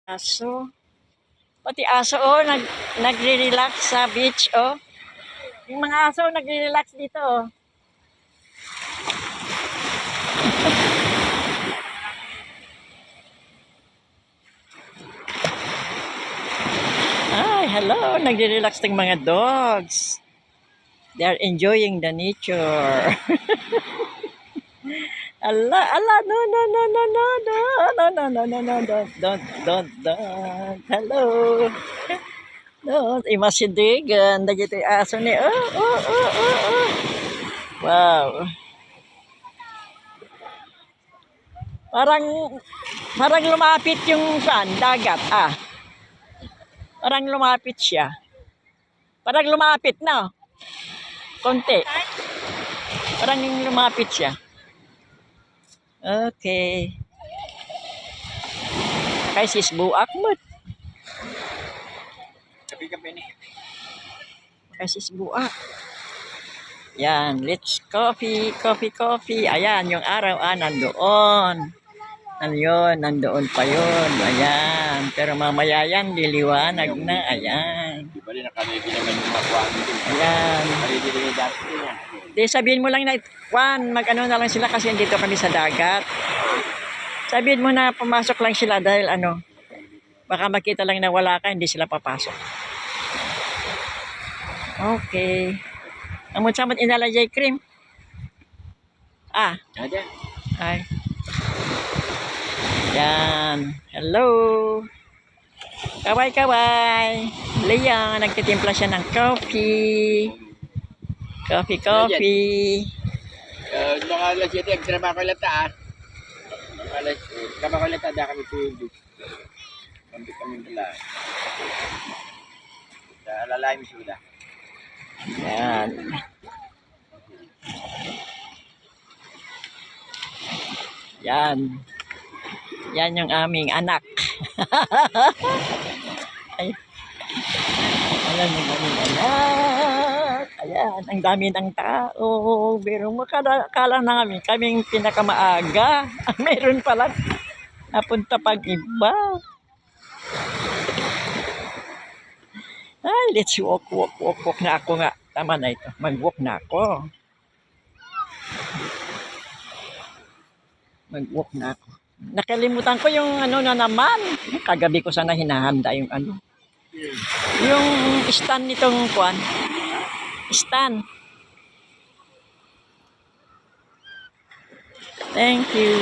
Aso. Pati aso, nagre-relax sa beach, oh. Yung mga aso, nagre-relax dito, oh. Ay, hello. Nagre-relax ng mga dogs. They are enjoying the nature. Allah, Allah, no, no, no, no, no, no, no, no, no, no, no, don't. Hello. No, imasidigan. Dagito yung aso ni, oh. Wow. Parang lumapit yung dagat, ah. Parang lumapit siya. Parang lumapit na. Konti. Parang lumapit siya. Okay. Kay sis buak mo. Kapi-kapi ni. Kay sis buak. Yan, let's coffee. Ayan, yung araw, nandoon. Ano yun, nandoon pa yun. Ayan, pero mamaya yan, liliwanag na. Ayan. Di ba rin nakalagay naman yung mga kuwan din. Ayan. Nakalagay yung dati niya. Di sabihin mo lang na, Juan, mag-ano na lang sila kasi dito kami sa dagat. Sabihin mo na pumasok lang sila dahil baka makita lang na wala ka, hindi sila papasok. Okay. Amot-samot inalajay cream. Ada. Ay. Yan. Hello. Kaway. Leon, nagtitimpla siya ng coffee. Coffee. Mga alas 7, nagtrabaho ko lang taas. Trabaho ko lang taas, kami tubig. Kami pala. Sa alalay mo sila. Yan. Yan yung aming anak. Ay. Ayan yung aming anak. Ayan, ang dami ng tao. Pero makakala namin kaming pinakamaaga. Meron pala napunta pang iba. Ay, let's walk na ako nga. Tama na ito. Mag-walk na ako. Nakalimutan ko yung na naman. Kagabi ko sana hinahanda yung yung stand nitong kuwan. Stand. Thank you.